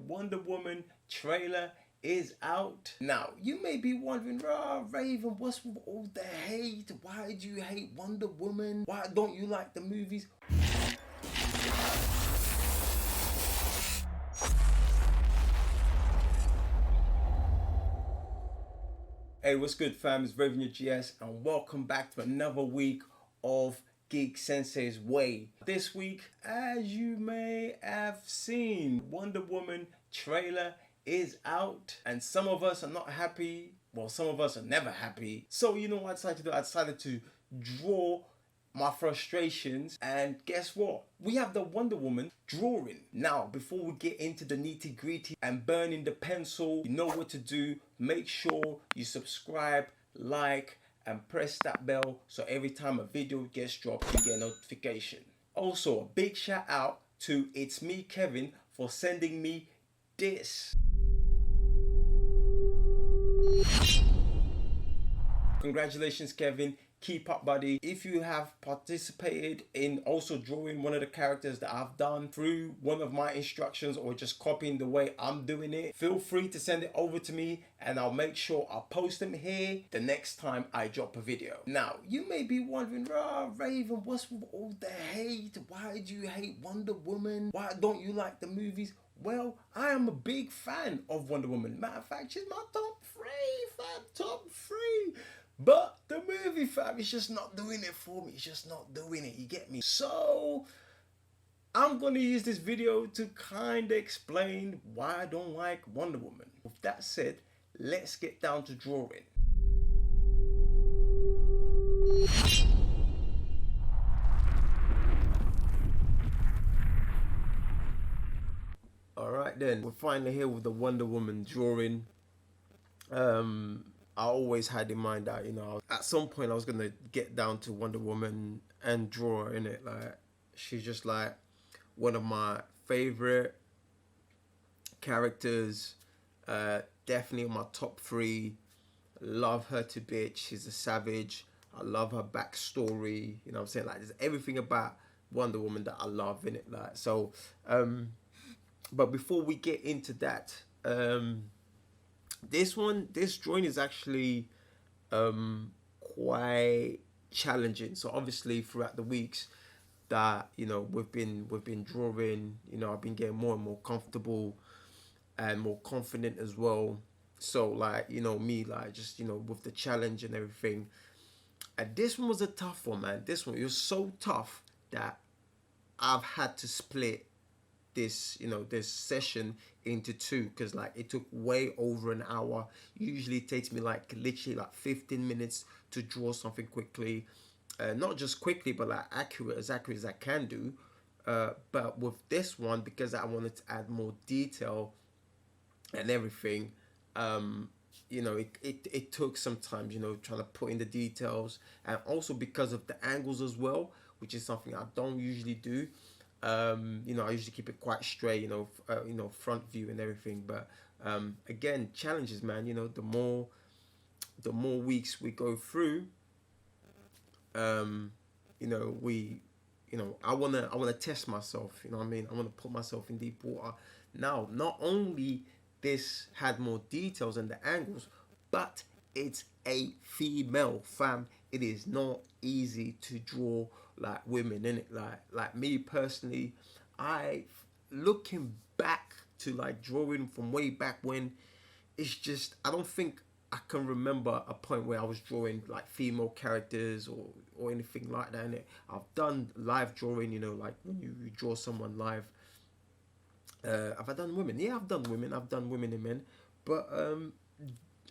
Wonder Woman trailer is out. Now, you may be wondering, Raven, what's with all the hate? Why do you hate Wonder Woman? Why don't you like the movies? Hey, what's good, fam? It's Raven your GS, and welcome back to another week of Geek Sensei's Way. This week, as you may have seen, Wonder Woman trailer is out, and some of us are not happy. Well, some of us are never happy. So you know what I decided to do? I decided to draw my frustrations, and guess what? We have the Wonder Woman drawing. Now, before we get into the nitty gritty and burning the pencil, you know what to do. Make sure you subscribe, like, and press that bell so every time a video gets dropped, you get a notification. Also, a big shout out to It's Me Kevin for sending me this. Congratulations, Kevin. Keep up, buddy. If you have participated in also drawing one of the characters that I've done through one of my instructions or just copying the way I'm doing it, feel free to send it over to me and I'll make sure I'll post them here the next time I drop a video. Now, you may be wondering, Raven, what's with all the hate? Why do you hate Wonder Woman? Why don't you like the movies? Well, I am a big fan of Wonder Woman. Matter of fact, she's my top 3, fam. Top 3. But the movie, fam, is just not doing it for me. It's just not doing it, you get me? So, I'm going to use this video to kind of explain why I don't like Wonder Woman. With that said, let's get down to drawing. Alright then, we're finally here with the Wonder Woman drawing. I always had in mind that, you know, at some point I was gonna get down to Wonder Woman and draw her in it. Like, she's just like one of my favorite characters. Definitely in my top 3. Love her to bits. She's a savage. I love her backstory. You know what I'm saying? Like, there's everything about Wonder Woman that I love in it. Like, so, but before we get into that, this drawing is actually quite challenging. So obviously throughout the weeks that, you know, we've been drawing, you know, I've been getting more and more comfortable and more confident as well. So, like, you know, me, like, just, you know, with the challenge and everything. And this one was a tough one, man. This one, it was so tough that I've had to split this, you know, this session into 2, because like it took way over an hour. Usually it takes me like literally like 15 minutes to draw something quickly, not just quickly, but like accurate as I can do. But with this one, because I wanted to add more detail and everything, you know, it took some time, you know, trying to put in the details, and also because of the angles as well, which is something I don't usually do. You know, I usually keep it quite straight, you know, front view and everything. But again, challenges, man. You know, the more weeks we go through, you know, I wanna test myself. You know what I mean? I wanna put myself in deep water. Now, not only this had more details and the angles, but it's a female, fam. It is not easy to draw like women in it. Like me personally, looking back to like drawing from way back when, it's just, I don't think I can remember a point where I was drawing like female characters or anything like that in it. I've done live drawing, you know, like when you draw someone live. Have I done women? Yeah, I've done women. I've done women and men. But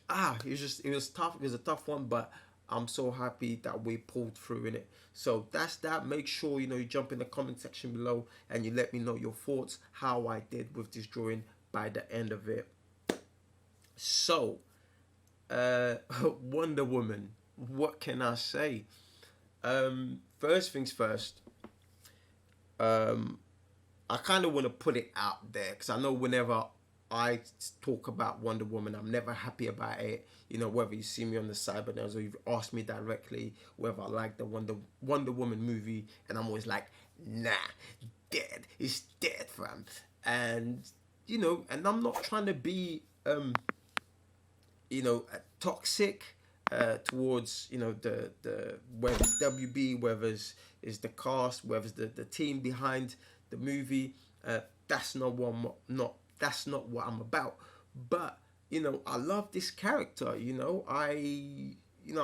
it was tough. It was a tough one, but I'm so happy that we pulled through in it. So that's that. Make sure, you know, you jump in the comment section below and you let me know your thoughts, how I did with this drawing by the end of it. So, Wonder Woman. What can I say? First things first. I kind of want to put it out there because I know whenever I talk about Wonder Woman, I'm never happy about it. You know, whether you see me on the Cybernails or you've asked me directly whether I like the Wonder Woman movie, and I'm always like, nah, dead. It's dead, fam. And and I'm not trying to be toxic towards the whether it's WB, whether it's is the cast, whether it's the team behind the movie. That's not what that's not what I'm about. But I love this character. I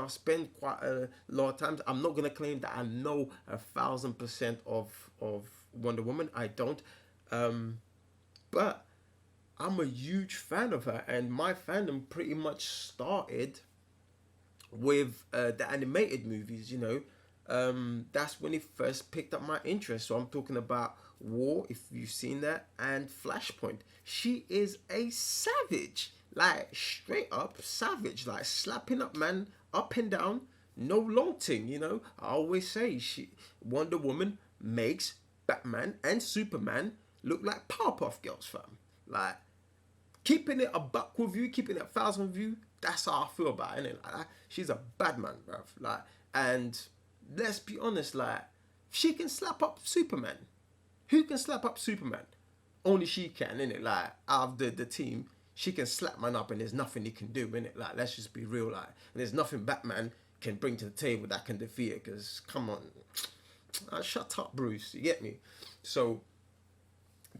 spend quite a lot of times. I'm not gonna claim that I know 1,000% of Wonder Woman. I don't. But I'm a huge fan of her, and my fandom pretty much started with the animated movies. That's when it first picked up my interest. So I'm talking about War, if you've seen that, and Flashpoint. She is a savage, like straight up savage, like slapping up man up and down, no long thing. I always say Wonder Woman makes Batman and Superman look like Powerpuff Girls, fam. Like keeping it a buck with you, keeping it 1,000 with you. That's how I feel about it, innit? Like, she's a bad man, bruv. Like, and let's be honest, like, she can slap up Superman. Who can slap up Superman? Only she can, innit? Like, out of the team, she can slap man up and there's nothing he can do, innit? Like, let's just be real, like, and there's nothing Batman can bring to the table that can defeat it, because, come on, shut up, Bruce, you get me? So,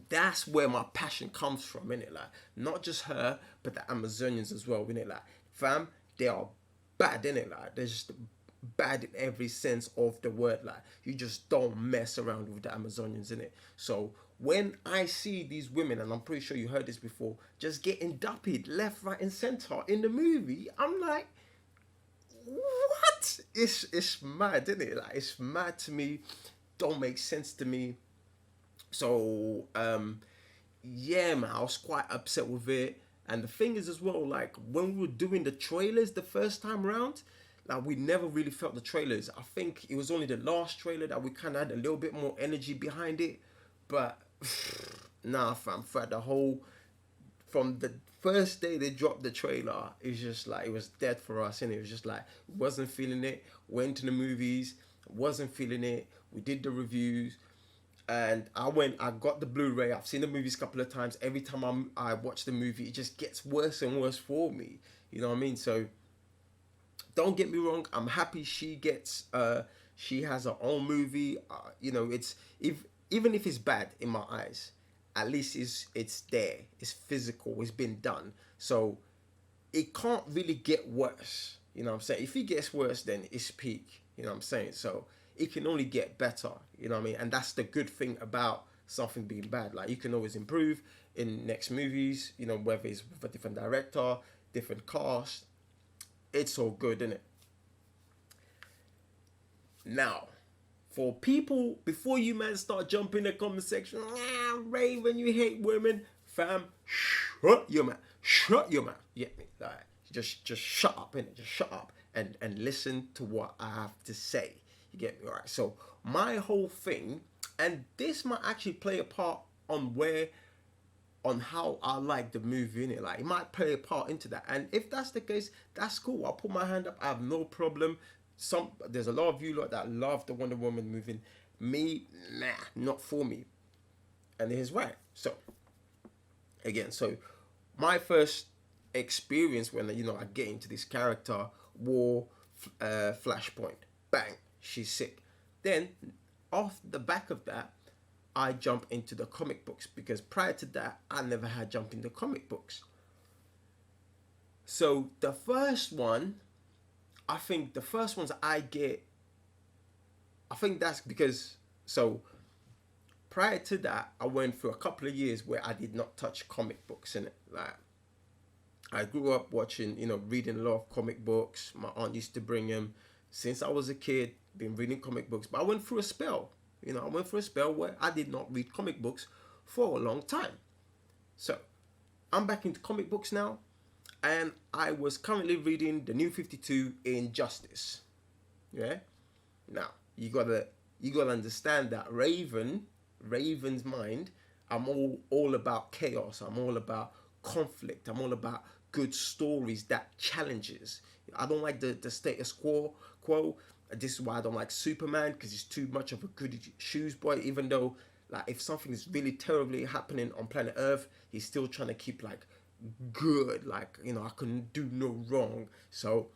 that's where my passion comes from, innit? Like, not just her, but the Amazonians as well, innit? Like, fam, they are bad, innit? Like, they're just bad in every sense of the word. Like, you just don't mess around with the Amazonians, innit? So when I see these women, and I'm pretty sure you heard this before, just getting duppied left, right, and center in the movie, I'm like, what? It's mad, isn't it? Like, it's mad to me. Don't make sense to me. So yeah, man, I was quite upset with it. And the thing is as well, like when we were doing the trailers the first time around, like we never really felt the trailers. I think it was only the last trailer that we kind of had a little bit more energy behind it. But nah, fam, for the whole, from the first day they dropped the trailer, it's just like it was dead for us, and it was just like wasn't feeling it. Went to the movies, wasn't feeling it. We did the reviews, and I got the Blu-ray. I've seen the movies a couple of times. Every time I watch the movie, it just gets worse and worse for me. You know what I mean? So don't get me wrong. I'm happy she has her own movie. It's if even if it's bad in my eyes, at least it's there. It's physical. It's been done. So it can't really get worse. You know what I'm saying? If it gets worse, then it's peak. You know what I'm saying? So it can only get better. You know what I mean? And that's the good thing about something being bad. Like, you can always improve in next movies, whether it's with a different director, different cast. It's all good, isn't it? Now, for people, before you man start jumping in the comment section, Raven, you hate women, fam, shut your mouth. Shut your mouth. You get me? Like, just shut up, innit? Just shut up and listen to what I have to say. You get me? All right. So my whole thing, and this might actually play a part on how I like the movie, innit? Like, it might play a part into that. And if that's the case, that's cool. I'll put my hand up. I have no problem. There's a lot of you like that love the Wonder Woman movie. Me, nah, not for me. And here's why. So again, my first experience when I get into this character, War, Flashpoint, bang, she's sick. Then off the back of that, I jump into the comic books, because prior to that, I never had jumped into comic books. So the first one, I think the first ones I think that's because, so prior to that, I went through a couple of years where I did not touch comic books in it. Like, I grew up watching, reading a lot of comic books. My aunt used to bring them since I was a kid, been reading comic books. But I went through a spell, where I did not read comic books for a long time. So I'm back into comic books now, and I was currently reading the New 52 Injustice. Yeah. Now you gotta understand that Raven's mind. I'm all about chaos. I'm all about conflict. I'm all about good stories that challenges. I don't like the status quo. This is why I don't like Superman, because he's too much of a goody shoes boy. Even though Like if something is really terribly happening on planet Earth, he's still trying to keep like good, like, you know, I can do no wrong. So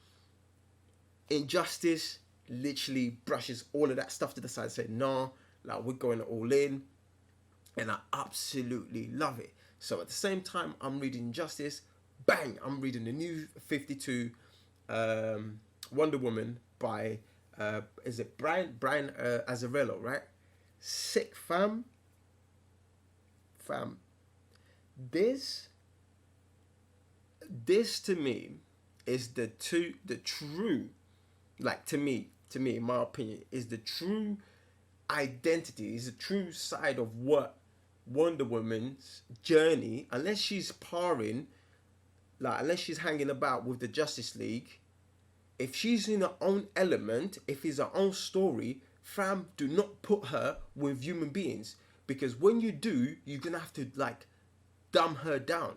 Injustice literally brushes all of that stuff to the side, say, nah, like we're going all in, and I absolutely love it. So at the same time I'm reading Justice, bang, I'm reading the new 52 Wonder Woman by is it Brian Azzarello, right? Sick, fam. This this to me is the true, like to me in my opinion, is the true identity, is the true side of what Wonder Woman's journey, unless she's parring, like unless she's hanging about with the Justice League, if she's in her own element, if it's her own story, fam, do not put her with human beings, because when you do, you're gonna have to like dumb her down,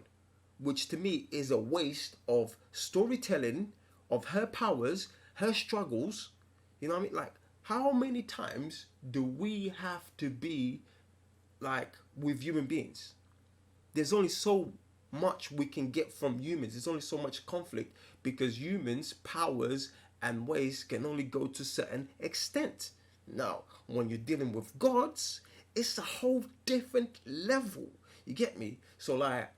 which to me is a waste of storytelling, of her powers, her struggles. You know what I mean? Like, how many times do we have to be like with human beings? There's only so much we can get from humans. There's only so much conflict because humans' powers and ways can only go to a certain extent. Now, when you're dealing with gods, it's a whole different level. You get me? So like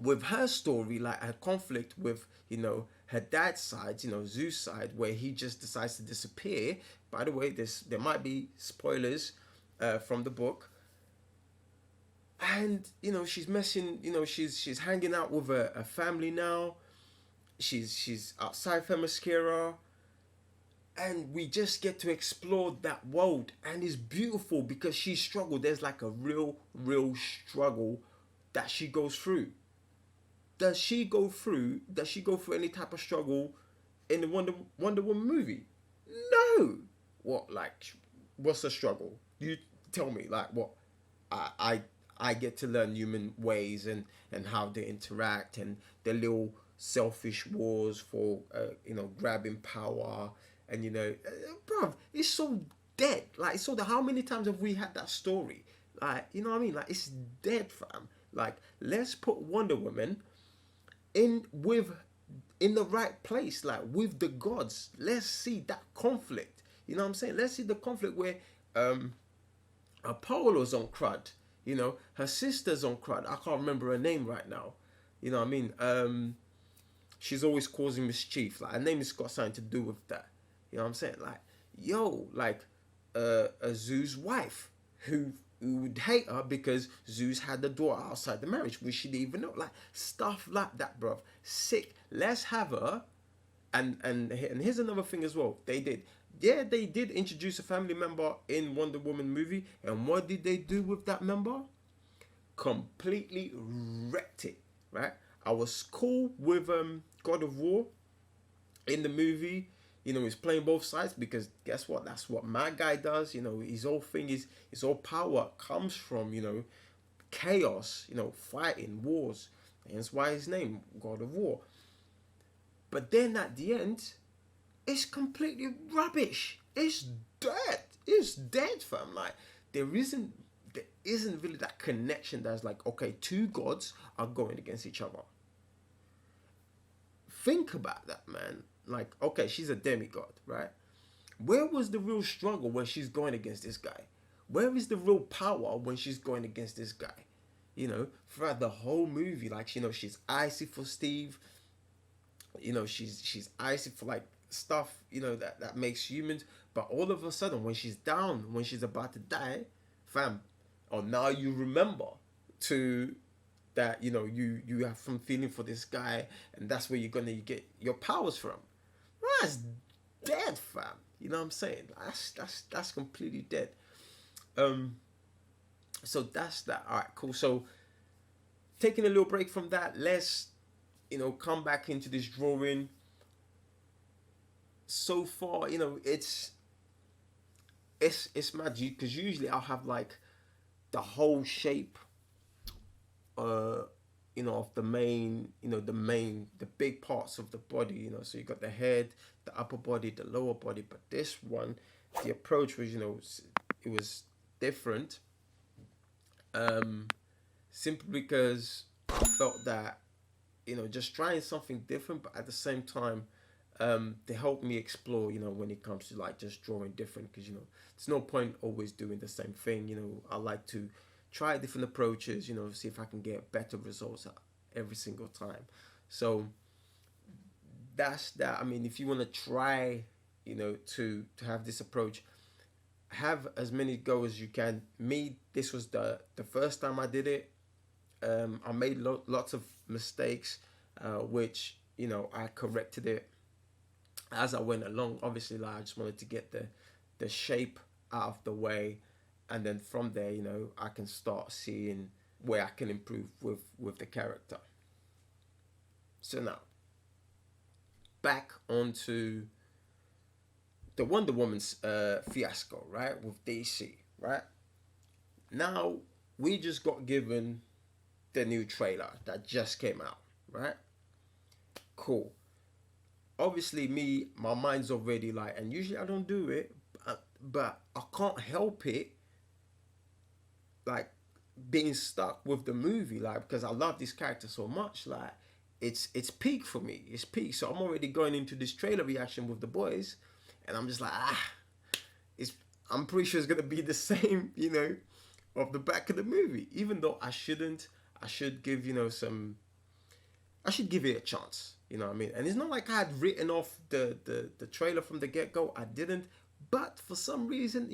with her story, like her conflict with, you know, her dad's side, you know, Zeus' side, where he just decides to disappear. By the way, there might be spoilers from the book, and you know she's messing. You know she's hanging out with a family now. She's outside Themyscira, and we just get to explore that world, and it's beautiful because she struggled. There's like a real struggle that she goes through. Does she go through any type of struggle in the Wonder Woman movie? No. What, like, what's the struggle? You tell me, like, what? I I, I get to learn human ways and how they interact and their little selfish wars for you know, grabbing power, and you know, bruv, it's so dead. Like, so how many times have we had that story? Like, you know what I mean? Like, it's dead, fam. Like, let's put Wonder Woman in in the right place, like with the gods. Let's see that conflict. You know what I'm saying? Let's see the conflict where Apollo's on crud. You know, her sister's on crud. I can't remember her name right now. You know what I mean? She's always causing mischief. Like, her name has got something to do with that. You know what I'm saying? Like, yo, like a Zeus wife who would hate her because Zeus had the daughter outside the marriage, which she didn't even know. Like, stuff like that, bruv. Sick. Let's have her. And here's another thing as well. They did introduce a family member in Wonder Woman movie, and what did they do with that member? Completely wrecked it, right? I was cool with God of War in the movie. You know, he's playing both sides because guess what? That's what my guy does. You know, his whole thing is his whole power comes from, you know, chaos. You know, fighting wars. Hence why his name God of War. But then at the end, it's completely rubbish. It's dead. It's dead, fam. Like, there isn't really that connection that's like, okay, two gods are going against each other. Think about that, man. Like, okay, she's a demigod, right? Where was the real struggle when she's going against this guy? Where is the real power when she's going against this guy? You know, throughout the whole movie, like, you know, she's icy for Steve. You know, she's icy for like stuff, you know, that makes humans. But all of a sudden, when she's down, when she's about to die, fam, oh, now you remember to that, you know, you have some feeling for this guy, and that's where you're gonna get your powers from. That's dead, fam. You know what I'm saying? That's completely dead. Um, so that's that. All right, cool. So taking a little break from that, let's, you know, come back into this drawing. So far, you know, it's magic because usually I'll have like the whole shape, uh, you know, of the main, you know, the big parts of the body, you know. So you got the head, the upper body, the lower body. But this one, the approach was, you know, it was different. um, simply because I felt that, just trying something different, but at the same time, they help me explore, when it comes to like just drawing different, because there's no point always doing the same thing. I like to try different approaches, see if I can get better results every single time. So that's that. I mean, if you want to try, to have this approach, have as many go as you can. Me, this was the first time I did it. I made lots of mistakes, which I corrected it as I went along. Obviously, like I just wanted to get the shape out of the way, and then from there, I can start seeing where I can improve with the character. So now, back onto the Wonder Woman's fiasco, right, with DC, right? Now we just got given the new trailer that just came out, right? Cool. Obviously, my mind's already like, and usually I don't do it, but I can't help it, like being stuck with the movie, like because I love this character so much, like it's peak for me. It's peak. So I'm already going into this trailer reaction with the boys, and I'm just like, it's. I'm pretty sure it's gonna be the same, of the back of the movie. Even though I shouldn't, I should give some. I should give it a chance. You know what I mean? And it's not like I had written off the trailer from the get go. I didn't. But for some reason,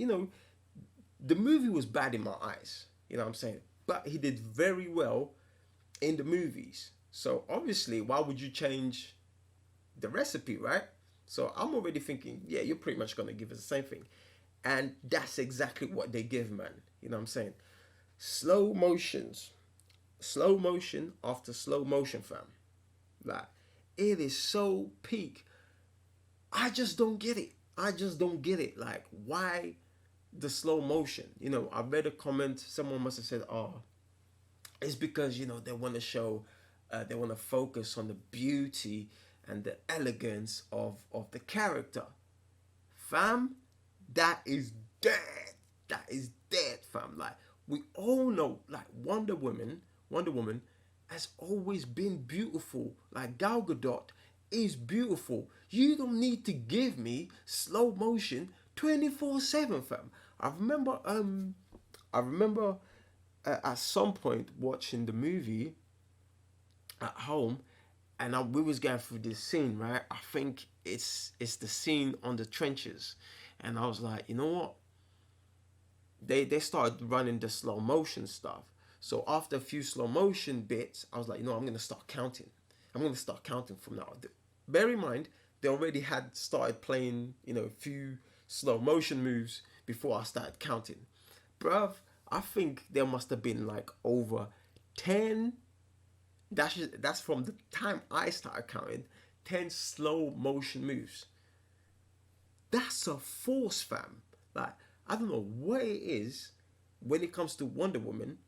the movie was bad in my eyes. You know what I'm saying? But he did very well in the movies. So obviously, why would you change the recipe, right? So I'm already thinking, yeah, you're pretty much gonna give us the same thing. And that's exactly what they give, man. You know what I'm saying? Slow motions. Slow motion after slow motion, fam. Like, it is so peak. I just don't get it. I just don't get it. Like, why the slow motion? I read a comment. Someone must have said, "Oh, it's because they want to show, they want to focus on the beauty and the elegance of the character." Fam, that is dead. That is dead, fam. Like we all know, like Wonder Woman has always been beautiful. Like Gal Gadot is beautiful. You don't need to give me slow motion 24/7, fam. I remember at some point watching the movie at home, and we was going through this scene, right? I think it's the scene on the trenches, and I was like, you know what? They started running the slow motion stuff. So after a few slow motion bits, I was like, I'm gonna start counting. I'm gonna start counting from now. Bear in mind, they already had started playing, a few slow motion moves before I started counting. Bruv, I think there must have been like over 10. That's from the time I started counting, 10 slow motion moves. That's a force, fam. Like, I don't know what it is when it comes to Wonder Woman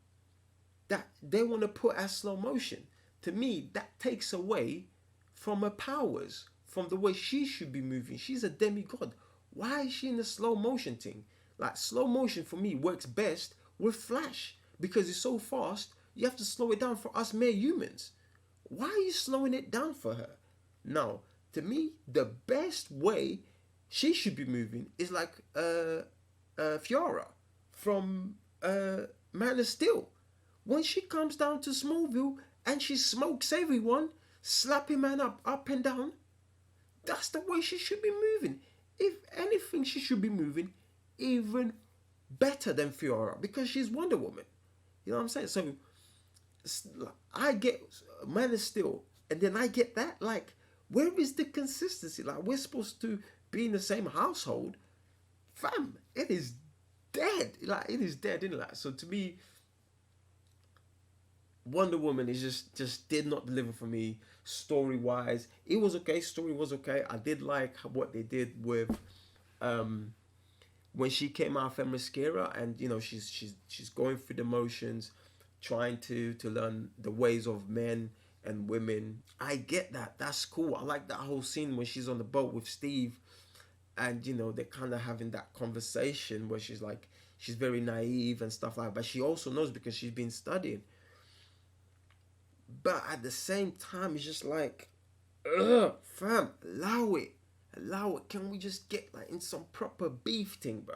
that they want to put as slow motion. To me, that takes away from her powers, from the way she should be moving. She's a demigod. Why is she in the slow motion thing? Like, slow motion for me works best with Flash because it's so fast, you have to slow it down for us mere humans. Why are you slowing it down for her? Now, to me, the best way she should be moving is like Fiora from Man of Steel. When she comes down to Smallville and she smokes everyone, slapping man up and down, that's the way she should be moving. If anything, she should be moving even better than Fiora because she's Wonder Woman. You know what I'm saying? So I get Man of Steel, and then I get that. Like, where is the consistency? Like, we're supposed to be in the same household, fam. It is dead. Like, it is dead, isn't it? So to me, Wonder Woman is just did not deliver for me story wise. It was okay. Story was okay. I did like what they did with when she came out of her mascara, and she's going through the motions, trying to learn the ways of men and women. I get that. That's cool. I like that whole scene when she's on the boat with Steve, and they're kind of having that conversation where she's like, she's very naive and stuff like that. But she also knows because she's been studying. But at the same time, it's just like, ugh, fam, allow it. Allow it. Can we just get like in some proper beef thing, bro?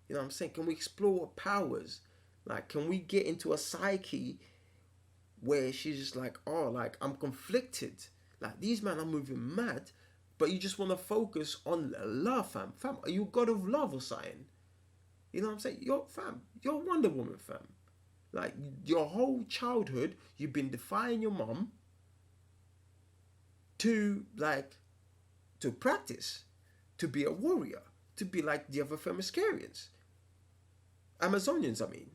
You know what I'm saying? Can we explore her powers? Like, can we get into a psyche where she's just like, oh, like I'm conflicted. Like these men are moving mad, but you just want to focus on love, fam. Fam, are you a god of love or something? You know what I'm saying? You're Wonder Woman, fam. Like your whole childhood, you've been defying your mom to like to practice, to be a warrior, to be like the other Themyscirians, Amazonians. I mean,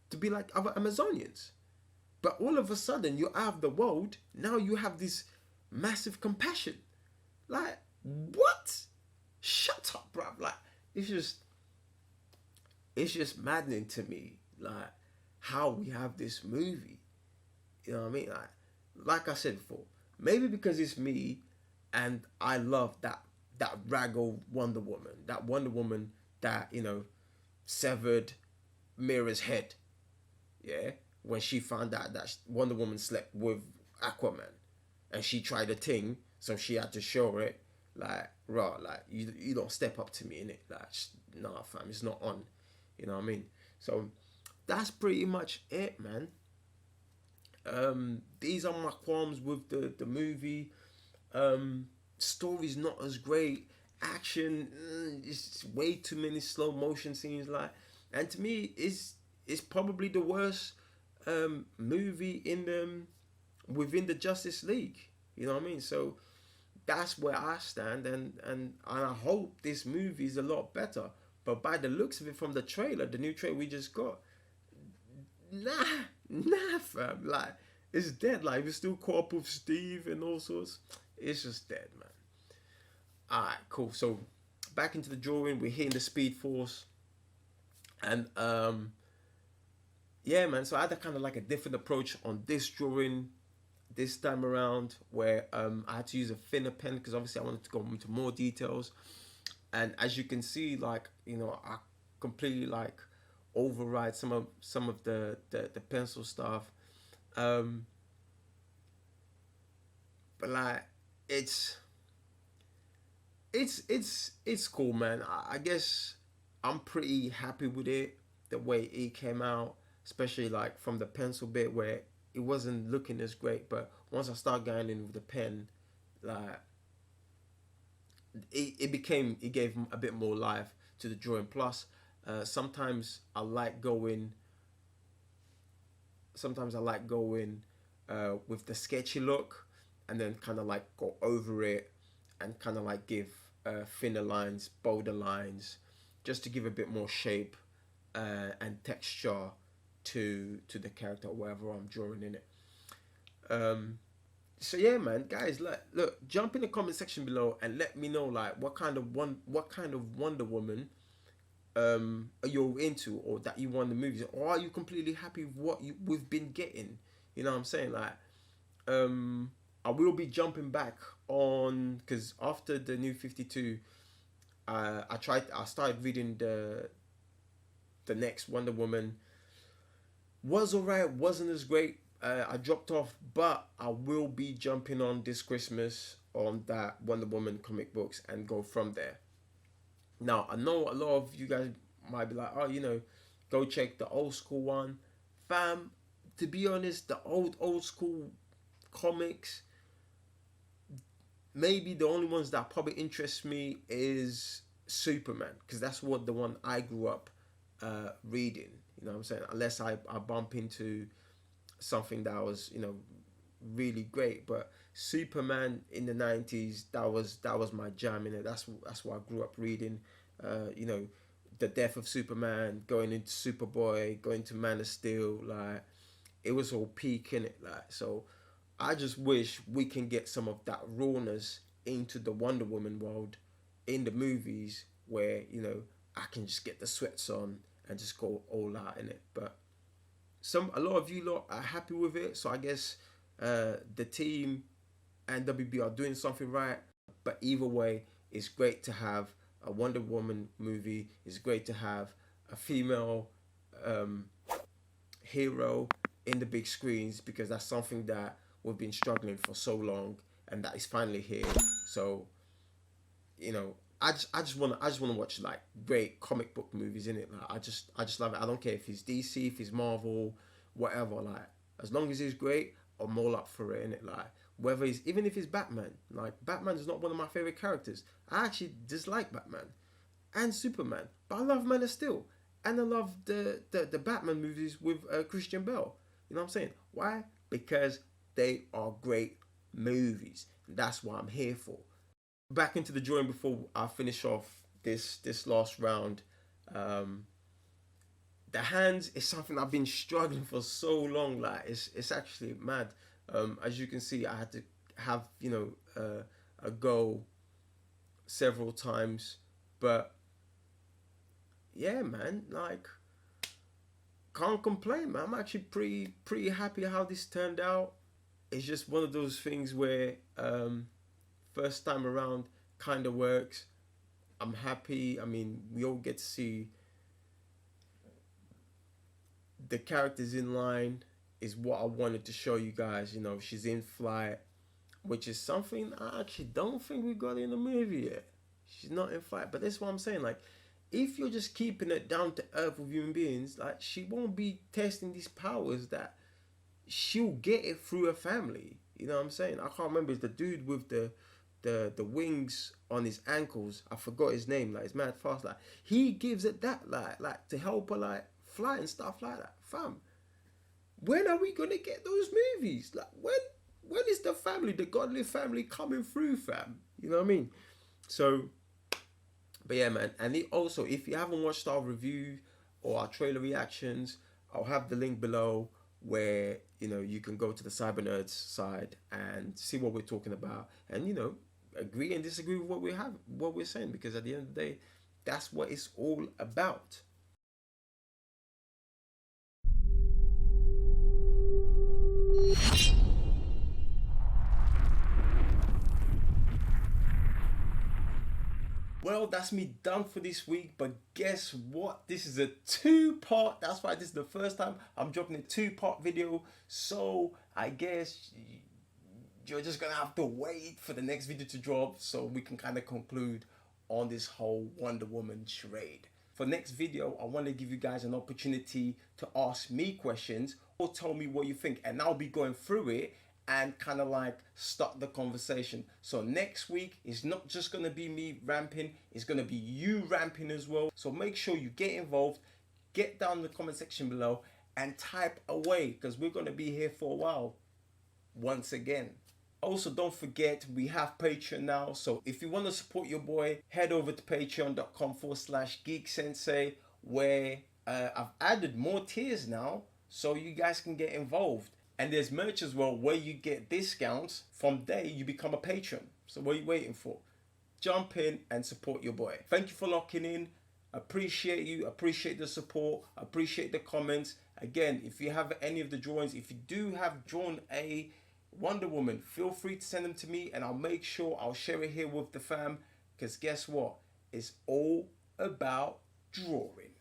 to be like other Amazonians. But all of a sudden, you're out of the world. Now you have this massive compassion. Like what? Shut up, bruv. Like it's just maddening to me. Like how we have this movie. You know what I mean? Like I said before, maybe because it's me and I love that raggle Wonder Woman, that Wonder Woman that severed Mira's head. Yeah, when she found out that Wonder Woman slept with Aquaman, and she tried a thing, so she had to show it. Like, raw, like you don't step up to me in it. Like, nah, fam, it's not on. You know what I mean? So that's pretty much it, man. These are my qualms with the movie. Story's not as great. Action, it's way too many slow motion scenes. Like, and to me, it's probably the worst movie in within the Justice League. You know what I mean? So that's where I stand, and I hope this movie is a lot better. But by the looks of it from the trailer, the new trailer we just got, nah, fam. Like, it's dead. Like, we're still caught up with Steve and all sorts. It's just dead, man. Alright, cool. So, back into the drawing. We're hitting the Speed Force. And, yeah, man. So, I had a kind of like a different approach on this drawing this time around, where I had to use a thinner pen because obviously I wanted to go into more details. And as you can see, like, I completely like override some of the pencil stuff. But like it's it's cool, man. I guess I'm pretty happy with it, the way it came out, especially like from the pencil bit where it wasn't looking as great, but once I start going in with the pen, like it gave a bit more life to the drawing. Plus, sometimes I like going with the sketchy look, and then kind of like go over it and kind of like give thinner lines, bolder lines, just to give a bit more shape and texture to the character, whatever I'm drawing in it. Um, so yeah, man, guys, look, jump in the comment section below and let me know like what kind of Wonder Woman you're into, or that you want the movies, or are you completely happy with what we've been getting? You know what I'm saying? Like, I will be jumping back on, because after the new 52, I started reading the next Wonder Woman. Was alright, wasn't as great. I dropped off, but I will be jumping on this Christmas on that Wonder Woman comic books and go from there. Now, I know a lot of you guys might be like, oh, go check the old school one. Fam, to be honest, the old school comics, maybe the only ones that probably interest me is Superman, because that's what the one I grew up reading. You know what I'm saying? Unless I bump into something that was, really great. But Superman in the 90s, that was my jam in it. That's what I grew up reading. You know, the death of Superman, going into Superboy, going to Man of Steel, like it was all peak in it. Like, so I just wish we can get some of that rawness into the Wonder Woman world in the movies, where I can just get the sweats on and just go all out in it. But a lot of you lot are happy with it, so I guess the team and WB are doing something right. But either way, it's great to have a Wonder Woman movie. It's great to have a female um, hero in the big screens, because that's something that we've been struggling for so long, and that is finally here. So you know, I just wanna watch like great comic book movies in it. Like I just love it. I don't care if it's DC, if it's Marvel, whatever. Like as long as it's great, I'm all up for it in it. Like whether it's even if it's Batman. Like Batman is not one of my favorite characters. I actually dislike Batman and Superman, but I love Man of Steel, and I love the Batman movies with Christian Bale. You know what I'm saying? Why? Because they are great movies. That's what I'm here for. Back into the drawing before I finish off this last round. Um, the hands is something I've been struggling for so long. Like it's actually mad. As you can see, I had to have a go several times, but yeah, man, like can't complain, man. I'm actually pretty happy how this turned out. It's just one of those things where first time around kind of works. I'm happy. I mean, we all get to see the characters in line is what I wanted to show you guys. You know, she's in flight, which is something I actually don't think we got in the movie yet. She's not in flight, but that's what I'm saying. Like, if you're just keeping it down to earth with human beings, like she won't be testing these powers that she'll get it through her family. You know what I'm saying? I can't remember. It's the dude with the wings on his ankles. I forgot his name. Like it's mad fast. Like he gives it that like to help her like fly and stuff like that. Fam, when are we gonna get those movies? Like when is the family, the godly family coming through, fam? You know what I mean? So, but yeah, man. And also, if you haven't watched our review or our trailer reactions, I'll have the link below where you can go to the Cyber Nerds side and see what we're talking about, and agree and disagree with what we're saying, because at the end of the day, that's what it's all about. Well, that's me done for this week, but guess what? This is a two-part. That's why this is the first time I'm dropping a two-part video. So I guess you're just gonna have to wait for the next video to drop so we can kind of conclude on this whole Wonder Woman charade. For next video, I want to give you guys an opportunity to ask me questions or tell me what you think, and I'll be going through it and kind of like start the conversation. So next week is not just gonna be me ramping, it's gonna be you ramping as well. So make sure you get involved, get down in the comment section below and type away, because we're gonna be here for a while once again. Also, don't forget, we have Patreon now. So if you want to support your boy, head over to patreon.com/Geek Sensei, where I've added more tiers now, so you guys can get involved. And there's merch as well, where you get discounts. From there, you become a patron. So what are you waiting for? Jump in and support your boy. Thank you for locking in. Appreciate you. Appreciate the support. Appreciate the comments. Again, if you have any of the drawings, if you do have drawn a Wonder Woman, feel free to send them to me, and I'll make sure I'll share it here with the fam, because guess what? It's all about drawing.